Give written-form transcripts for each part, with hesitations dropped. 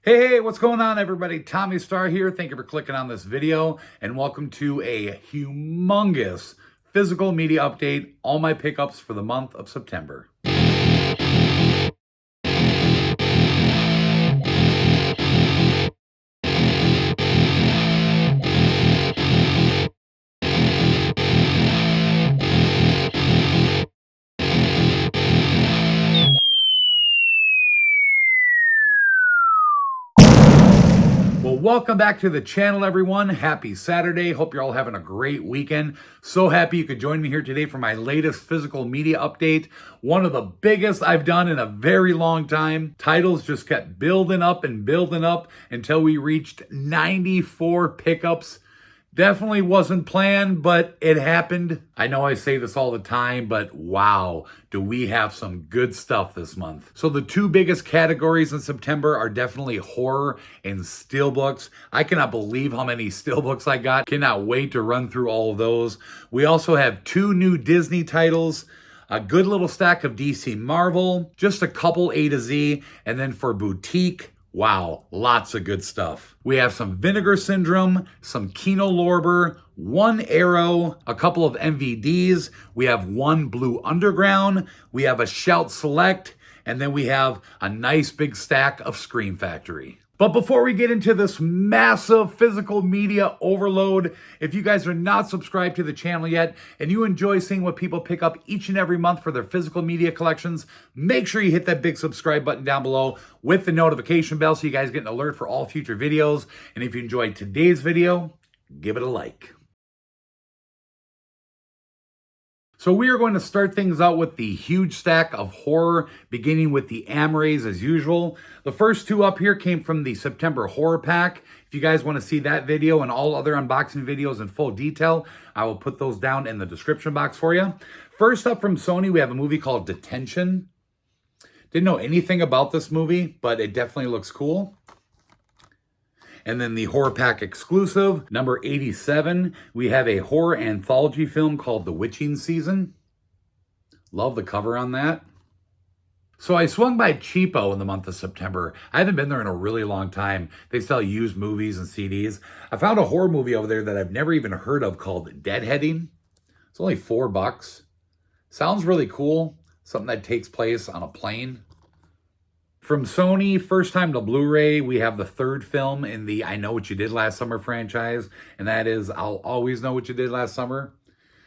Hey, what's going on, everybody? Tommy Star here. Thank you for clicking on this video, and welcome to a humongous physical media update. All my pickups for the month of September. Well, welcome back to the channel, everyone. Happy Saturday. Hope you're all having a great weekend. So happy you could join me here today for my latest physical media update. One of the biggest I've done in a very long time. Titles just kept building up and building up until we reached 94 pickups. Definitely wasn't planned, but it happened. I know I say this all the time, but wow, do we have some good stuff this month. So the two biggest categories in September are definitely horror and steelbooks. I cannot believe how many steelbooks I got. Cannot wait to run through all of those. We also have two new Disney titles, a good little stack of DC Marvel, just a couple A to Z, and then for boutique, wow, lots of good stuff. We have some Vinegar Syndrome, some Kino, one Arrow, a couple of MVDs. We have one Blue Underground. We have a Shout Select, and then we have a nice big stack of Scream Factory. But before we get into this massive physical media overload, if you guys are not subscribed to the channel yet and you enjoy seeing what people pick up each and every month for their physical media collections, make sure you hit that big subscribe button down below with the notification bell so you guys get an alert for all future videos. And if you enjoyed today's video, give it a like. So we are going to start things out with the huge stack of horror, beginning with the Amrays as usual. The first two up here came from the September horror pack. If you guys want to see that video and all other unboxing videos in full detail, I will put those down in the description box for you. First up from Sony, we have a movie called Detention. Didn't know anything about this movie, but it definitely looks cool. And then the horror pack exclusive, number 87, we have a horror anthology film called The Witching Season. Love the cover on that. So I swung by Cheapo in the month of September. I haven't been there in a really long time. They sell used movies and CDs. I found a horror movie over there that I've never even heard of called Deadheading. It's only $4. Sounds really cool. Something that takes place on a plane. From Sony, first time to Blu-ray, we have the third film in the I Know What You Did Last Summer franchise, and that is I'll Always Know What You Did Last Summer.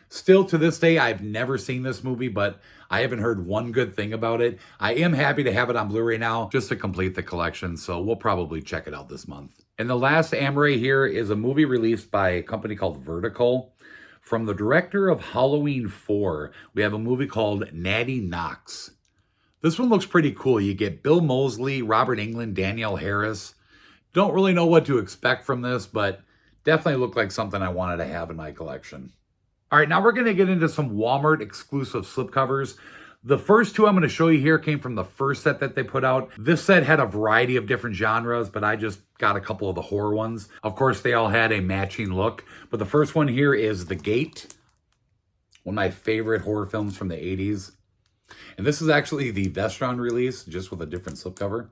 Still to this day, I've never seen this movie, but I haven't heard one good thing about it. I am happy to have it on Blu-ray now just to complete the collection, so we'll probably check it out this month. And the last Amray here is a movie released by a company called Vertical. From the director of Halloween 4, we have a movie called Natty Knox. This one looks pretty cool. You get Bill Moseley, Robert Englund, Danielle Harris. Don't really know what to expect from this, but definitely looked like something I wanted to have in my collection. All right, now we're going to get into some Walmart exclusive slipcovers. The first two I'm going to show you here came from the first set that they put out. This set had a variety of different genres, but I just got a couple of the horror ones. Of course, they all had a matching look, but the first one here is The Gate, one of my favorite horror films from the 80s. And this is actually the Vestron release, just with a different slipcover.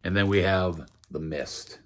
And then we have The Mist.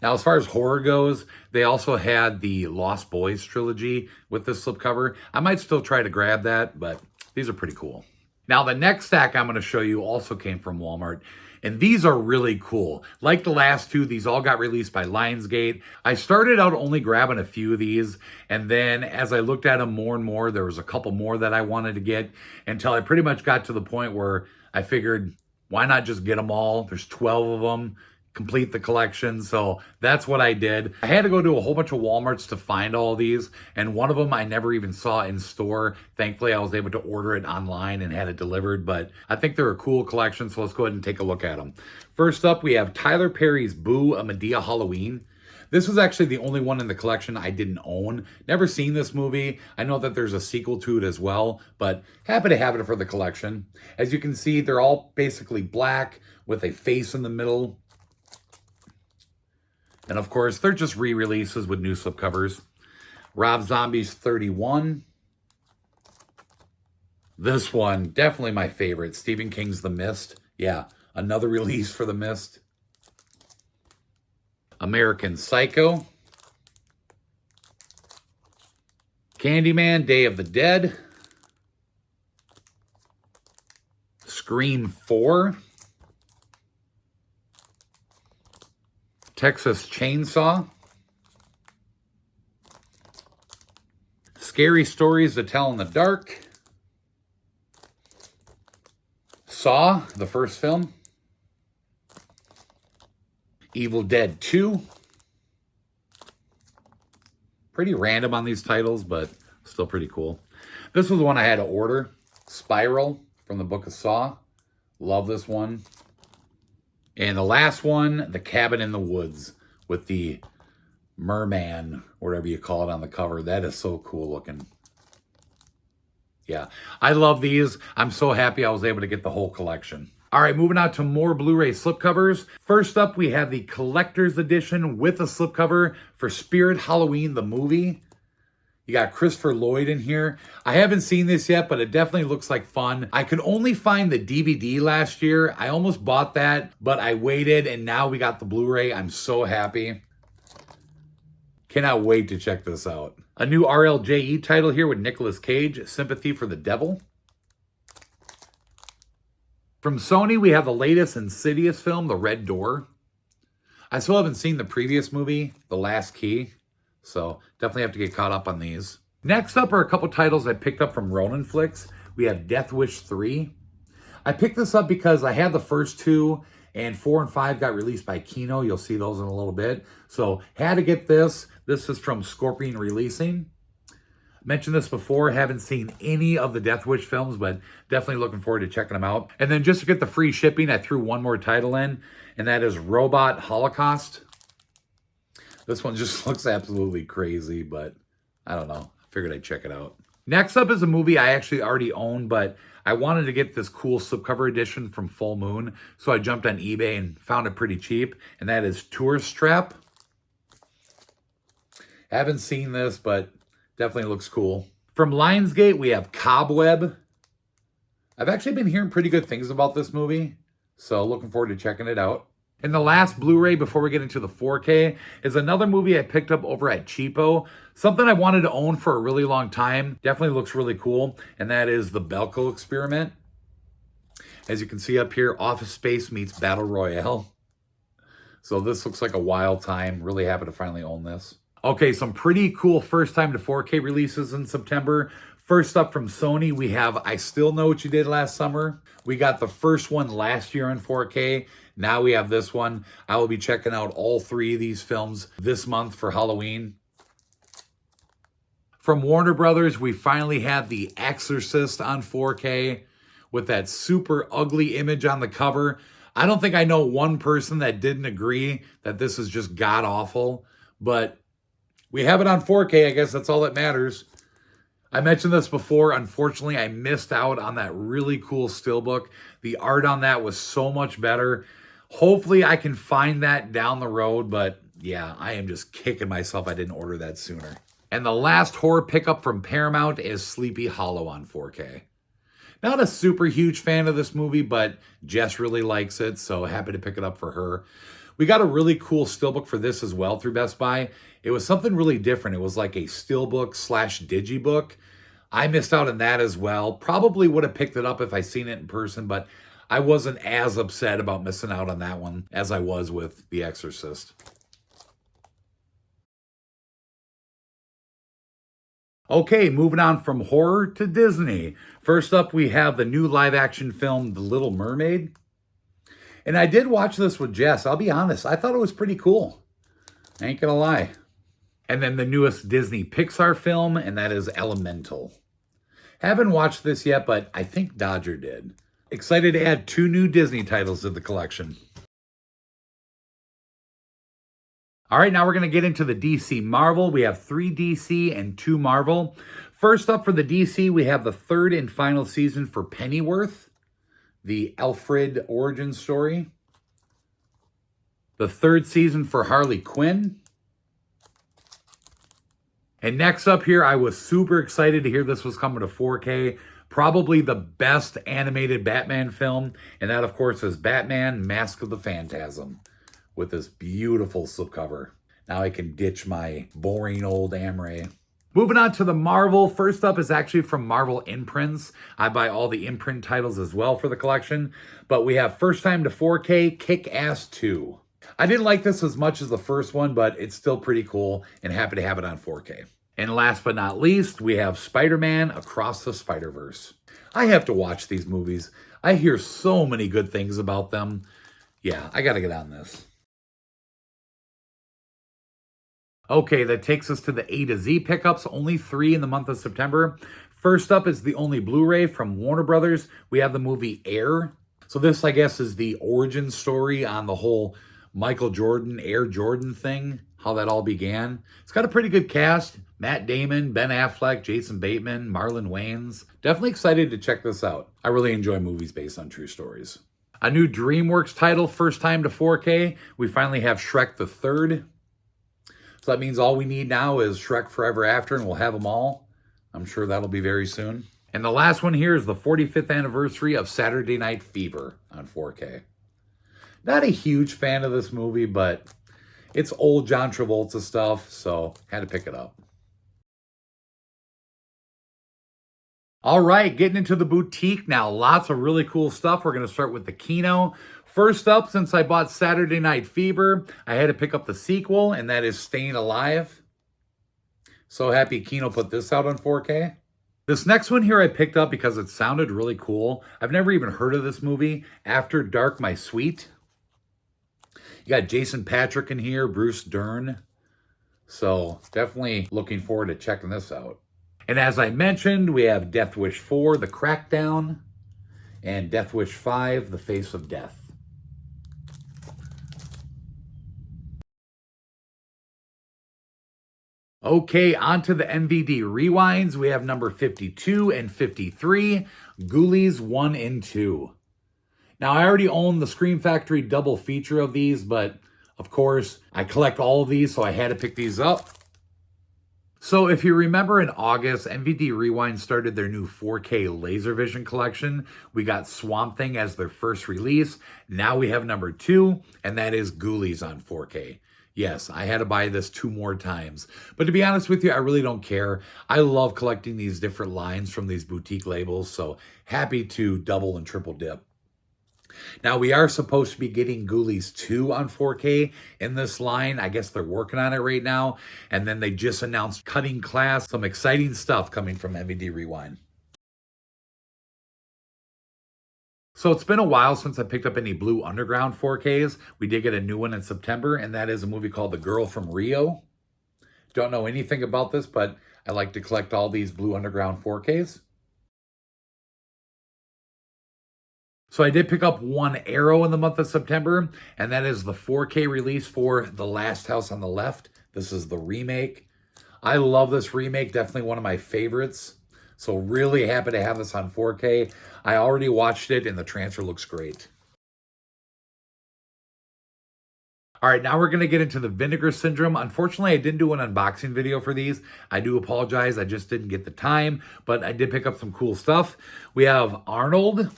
Now, as far as horror goes, they also had the Lost Boys trilogy with this slipcover. I might still try to grab that, but these are pretty cool. Now, the next stack I'm going to show you also came from Walmart. And these are really cool. Like the last two, these all got released by Lionsgate. I started out only grabbing a few of these, and then as I looked at them more and more, there was a couple more that I wanted to get until I pretty much got to the point where I figured, why not just get them all? There's 12 of them. Complete the collection. So that's what I did. I had to go to a whole bunch of Walmarts to find all these, and one of them I never even saw in store. Thankfully, I was able to order it online and had it delivered, but I think they're a cool collection, so let's go ahead and take a look at them. First up, we have Tyler Perry's Boo! A Medea Halloween. This was actually the only one in the collection I didn't own. Never seen this movie. I know that there's a sequel to it as well, but happy to have it for the collection. As you can see, they're all basically black with a face in the middle. And of course, they're just re-releases with new slipcovers. Rob Zombie's 31. This one, definitely my favorite. Stephen King's The Mist. Yeah, another release for The Mist. American Psycho. Candyman, Day of the Dead. Scream 4. Texas Chainsaw. Scary Stories to Tell in the Dark. Saw, the first film. Evil Dead 2. Pretty random on these titles, but still pretty cool. This was the one I had to order. Spiral from the Book of Saw. Love this one. And the last one, The Cabin in the Woods, with the merman, whatever you call it on the cover. That is so cool looking. Yeah, I love these. I'm so happy I was able to get the whole collection. All right, moving on to more Blu-ray slipcovers. First up, we have the collector's edition with a slipcover for Spirit Halloween, the movie. You got Christopher Lloyd in here. I haven't seen this yet, but it definitely looks like fun. I could only find the DVD last year. I almost bought that, but I waited, and now we got the Blu-ray. I'm so happy. Cannot wait to check this out. A new RLJE title here with Nicolas Cage, Sympathy for the Devil. From Sony, we have the latest Insidious film, The Red Door. I still haven't seen the previous movie, The Last Key, so definitely have to get caught up on these. Next up are a couple titles I picked up from Ronin Flicks. We have Death Wish 3. I picked this up because I had the first two, and 4 and 5 got released by Kino. You'll see those in a little bit. So had to get this. This is from Scorpion Releasing. Mentioned this before, haven't seen any of the Death Wish films, but definitely looking forward to checking them out. And then just to get the free shipping, I threw one more title in, and that is Robot Holocaust. This one just looks absolutely crazy, but I don't know. I figured I'd check it out. Next up is a movie I actually already own, but I wanted to get this cool slipcover edition from Full Moon, so I jumped on eBay and found it pretty cheap, and that is Tourist Trap. Haven't seen this, but definitely looks cool. From Lionsgate, we have Cobweb. I've actually been hearing pretty good things about this movie, so looking forward to checking it out. And the last Blu-ray before we get into the 4K is another movie I picked up over at Cheapo. Something I wanted to own for a really long time. Definitely looks really cool, and that is The Belko Experiment. As you can see up here, Office Space meets Battle Royale. So this looks like a wild time. Really happy to finally own this. Okay, some pretty cool first time to 4K releases in September. First up from Sony, we have I Still Know What You Did Last Summer. We got the first one last year in 4K. Now we have this one. I will be checking out all 3 of these films this month for Halloween. From Warner Brothers, we finally have The Exorcist on 4K with that super ugly image on the cover. I don't think I know one person that didn't agree that this is just god-awful, but we have it on 4K. I guess that's all that matters. I mentioned this before. Unfortunately, I missed out on that really cool Steelbook. The art on that was so much better. Hopefully, I can find that down the road, but yeah, I am just kicking myself I didn't order that sooner. And the last horror pickup from Paramount is Sleepy Hollow on 4K. Not a super huge fan of this movie, but Jess really likes it, so happy to pick it up for her. We got a really cool Steelbook for this as well through Best Buy. It was something really different. It was like a Steelbook / Digibook. I missed out on that as well. Probably would have picked it up if I seen it in person, but I wasn't as upset about missing out on that one as I was with The Exorcist. Okay, moving on from horror to Disney. First up, we have the new live-action film, The Little Mermaid. And I did watch this with Jess. I'll be honest, I thought it was pretty cool. I ain't gonna lie. And then the newest Disney Pixar film, and that is Elemental. Haven't watched this yet, but I think Dodger did. Excited to add 2 new Disney titles to the collection. All right, now we're going to get into the DC Marvel. We have 3 DC and 2 Marvel. First up for the DC, we have the 3rd and final season for Pennyworth, the Alfred origin story. The 3rd season for Harley Quinn. And next up here, I was super excited to hear this was coming to 4K. Probably the best animated Batman film, and that, of course, is Batman Mask of the Phantasm with this beautiful slipcover. Now I can ditch my boring old Amray. Moving on to the Marvel. First up is actually from Marvel Imprints. I buy all the imprint titles as well for the collection. But we have First Time to 4K, Kick-Ass 2. I didn't like this as much as the first one, but it's still pretty cool and happy to have it on 4K. And last but not least, we have Spider-Man Across the Spider-Verse. I have to watch these movies. I hear so many good things about them. Yeah, I gotta get on this. Okay, that takes us to the A to Z pickups, only 3 in the month of September. First up is the only Blu-ray from Warner Brothers. We have the movie Air. So this, I guess, is the origin story on the whole Michael Jordan, Air Jordan thing, how that all began. It's got a pretty good cast. Matt Damon, Ben Affleck, Jason Bateman, Marlon Wayans. Definitely excited to check this out. I really enjoy movies based on true stories. A new DreamWorks title, First Time to 4K. We finally have Shrek the Third. So that means all we need now is Shrek Forever After, and we'll have them all. I'm sure that'll be very soon. And the last one here is the 45th anniversary of Saturday Night Fever on 4K. Not a huge fan of this movie, but it's old John Travolta stuff, so had to pick it up. All right, getting into the boutique now. Lots of really cool stuff. We're going to start with the Kino. First up, since I bought Saturday Night Fever, I had to pick up the sequel, and that is Staying Alive. So happy Kino put this out on 4K. This next one here I picked up because it sounded really cool. I've never even heard of this movie, After Dark, My Sweet. You got Jason Patric in here, Bruce Dern. So definitely looking forward to checking this out. And as I mentioned, we have Death Wish 4, The Crackdown, and Death Wish 5, The Face of Death. Okay, on to the MVD Rewinds. We have number 52 and 53, Ghoulies 1 and 2. Now, I already own the Scream Factory double feature of these, but of course, I collect all of these, so I had to pick these up. So if you remember in August, MVD Rewind started their new 4K LaserVision collection. We got Swamp Thing as their first release. Now we have number 2, and that is Ghoulies on 4K. Yes, I had to buy this 2 more times. But to be honest with you, I really don't care. I love collecting these different lines from these boutique labels, so happy to double and triple dip. Now, we are supposed to be getting Ghoulies 2 on 4K in this line. I guess they're working on it right now. And then they just announced Cutting Class. Some exciting stuff coming from MVD Rewind. So it's been a while since I picked up any Blue Underground 4Ks. We did get a new one in September, and that is a movie called The Girl from Rio. Don't know anything about this, but I like to collect all these Blue Underground 4Ks. So I did pick up one Arrow in the month of September, and that is the 4K release for The Last House on the Left. This is the remake. I love this remake, definitely one of my favorites. So really happy to have this on 4K. I already watched it, and the transfer looks great. All right, now we're going to get into the Vinegar Syndrome. Unfortunately, I didn't do an unboxing video for these. I do apologize. I just didn't get the time, but I did pick up some cool stuff. We have Arnold.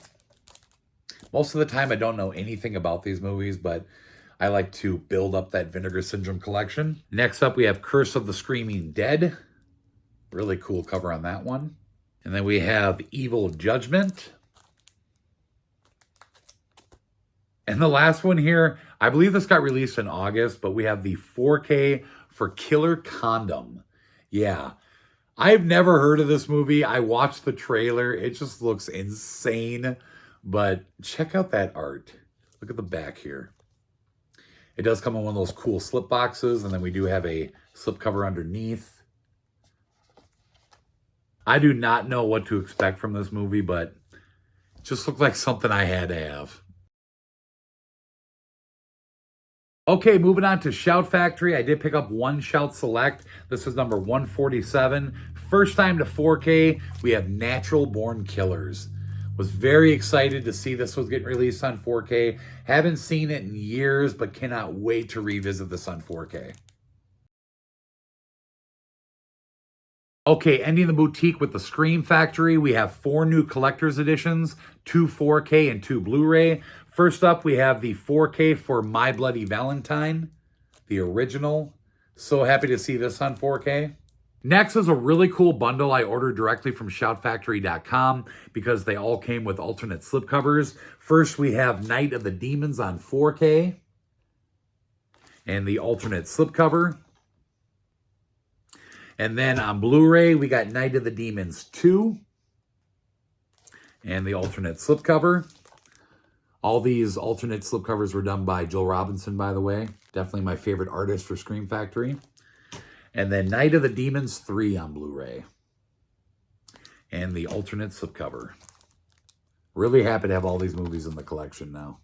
Most of the time, I don't know anything about these movies, but I like to build up that Vinegar Syndrome collection. Next up, we have Curse of the Screaming Dead. Really cool cover on that one. And then we have Evil Judgment. And the last one here, I believe this got released in August, but we have the 4K for Killer Condom. Yeah, I've never heard of this movie. I watched the trailer. It just looks insane. But check out that art. Look at the back here. It does come in one of those cool slip boxes, and then we do have a slip cover underneath. I do not know what to expect from this movie, but it just looked like something I had to have. Okay, moving on to Shout Factory. I did pick up one Shout Select. This is number 147. First time to 4K, we have Natural Born Killers. Was very excited to see this was getting released on 4K. Haven't seen it in years, but cannot wait to revisit this on 4K. Okay, ending the boutique with the Scream Factory, we have 4 new collector's editions, 2 4K and 2 Blu-ray. First up, we have the 4K for My Bloody Valentine, the original. So happy to see this on 4K. Next is a really cool bundle I ordered directly from shoutfactory.com because they all came with alternate slipcovers. First, we have Night of the Demons on 4K and the alternate slipcover. And then on Blu-ray, we got Night of the Demons 2 and the alternate slipcover. All these alternate slipcovers were done by Joel Robinson, by the way. Definitely my favorite artist for Scream Factory. And then Night of the Demons 3 on Blu-ray and the alternate slipcover. Really happy to have all these movies in the collection now.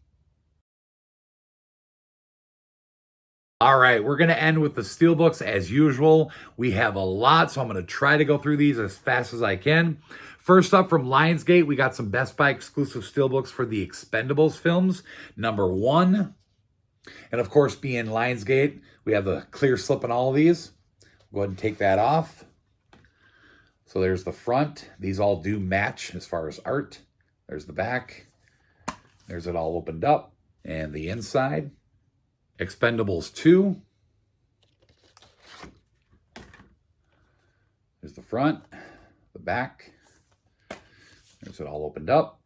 All right, we're going to end with the Steelbooks as usual. We have a lot, so I'm going to try to go through these as fast as I can. First up from Lionsgate, we got some Best Buy exclusive Steelbooks for the Expendables films. Number 1. And of course, being Lionsgate, we have the clear slip on all of these. Go ahead and take that off. So there's the front. These all do match as far as art. There's the back. There's it all opened up. And the inside. Expendables 2. There's the front, the back. There's it all opened up.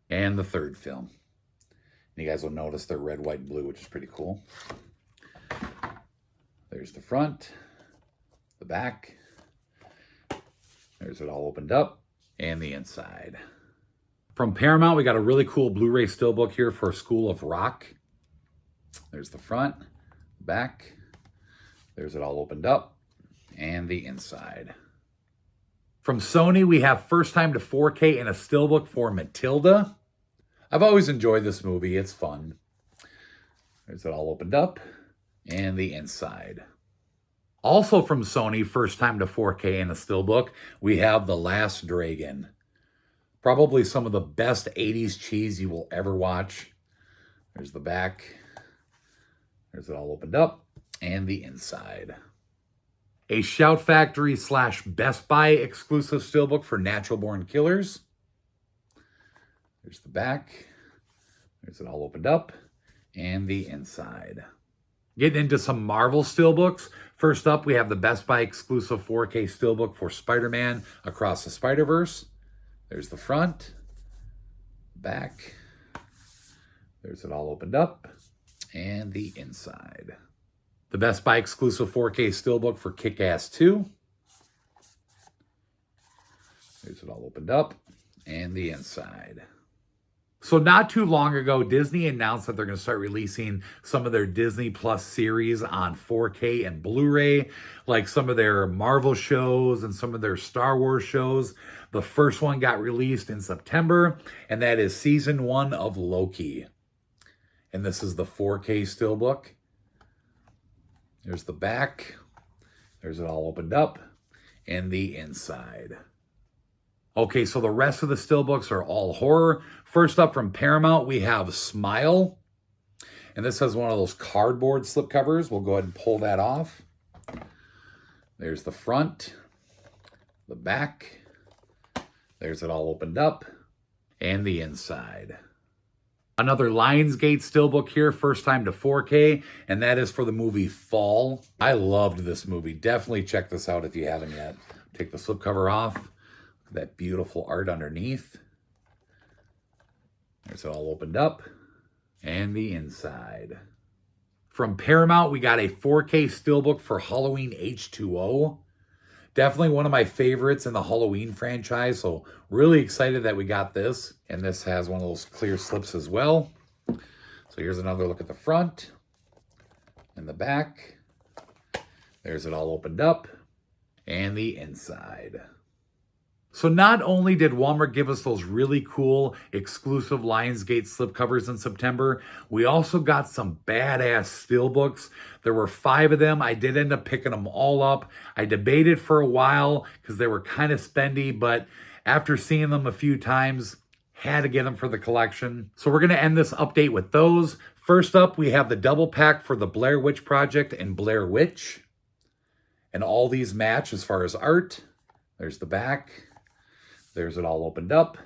And the third film. And you guys will notice they're red, white, and blue, which is pretty cool. There's the front, the back. There's it all opened up. And the inside. From Paramount, we got a really cool Blu-ray Steelbook here for School of Rock. There's the front, back. There's it all opened up. And the inside. From Sony, we have First Time to 4K and a Steelbook for Matilda. I've always enjoyed this movie. It's fun. There's it all opened up. And the inside. Also from Sony, First Time to 4K and a Steelbook, we have The Last Dragon. Probably some of the best 80s cheese you will ever watch. There's the back. There's it all opened up. And the inside. A Shout Factory / Best Buy exclusive Steelbook for Natural Born Killers. There's the back. There's it all opened up. And the inside. Getting into some Marvel Steelbooks. First up, we have the Best Buy exclusive 4K Steelbook for Spider-Man Across the Spider-Verse. There's the front, back. There's it all opened up. And the inside. The Best Buy exclusive 4K Steelbook for Kick-Ass 2. There's it all opened up. And the inside. So not too long ago, Disney announced that they're going to start releasing some of their Disney Plus series on 4K and Blu-ray, like some of their Marvel shows and some of their Star Wars shows. The first one got released in September, and that is Season 1 of Loki. And this is the 4K Steelbook. There's the back. There's it all opened up. And the inside. Okay, so the rest of the Steelbooks are all horror. First up from Paramount, we have Smile. And this has one of those cardboard slipcovers. We'll go ahead and pull that off. There's the front, the back. There's it all opened up. And the inside. Another Lionsgate Steelbook here, First Time to 4K. And that is for the movie Fall. I loved this movie. Definitely check this out if you haven't yet. Take the slipcover off. That beautiful art underneath. There's it all opened up. And the inside. From Paramount, we got a 4K Steelbook for Halloween H2O. Definitely one of my favorites in the Halloween franchise. So really excited that we got this. And this has one of those clear slips as well. So here's another look at the front. And the back. There's it all opened up. And the inside. So not only did Walmart give us those really cool exclusive Lionsgate slipcovers in September, we also got some badass Steelbooks. There were 5 of them. I did end up picking them all up. I debated for a while because they were kind of spendy, but after seeing them a few times, had to get them for the collection. So we're going to end this update with those. First up, we have the double pack for the Blair Witch Project and Blair Witch. And all these match as far as art. There's the back. There's it all opened up.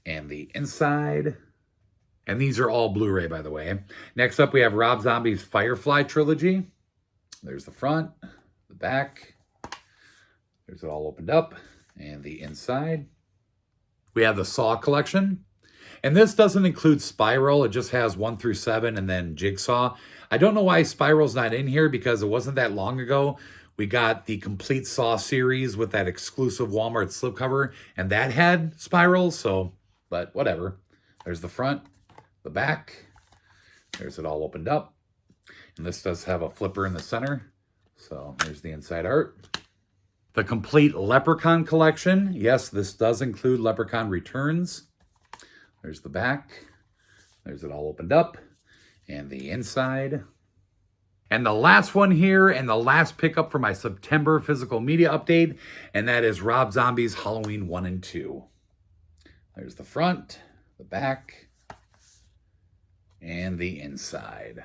And the inside. And these are all Blu-ray, by the way. Next up, we have Rob Zombie's Firefly trilogy. There's the front, the back. There's it all opened up. And the inside. We have the Saw collection. And this doesn't include Spiral. It just has 1 through 7 and then Jigsaw. I don't know why Spiral's not in here because it wasn't that long ago. We got the complete Saw series with that exclusive Walmart slipcover, and that had Spirals, so, but whatever. There's the front, the back. There's it all opened up. And this does have a flipper in the center. So there's the inside art. The complete Leprechaun collection. Yes, this does include Leprechaun Returns. There's the back. There's it all opened up. And the inside. And the last one here, and the last pickup for my September physical media update, and that is Rob Zombie's Halloween 1 and 2. There's the front, the back, and the inside.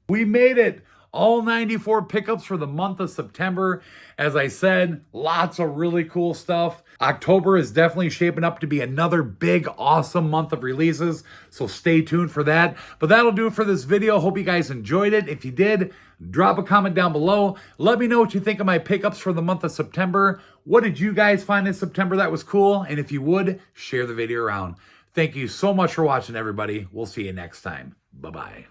We made it! All 94 pickups for the month of September. As I said, lots of really cool stuff. October is definitely shaping up to be another big, awesome month of releases, so stay tuned for that. But that'll do it for this video. Hope you guys enjoyed it. If you did, drop a comment down below. Let me know what you think of my pickups for the month of September. What did you guys find in September that was cool? And if you would, share the video around. Thank you so much for watching, everybody. We'll see you next time. Bye-bye.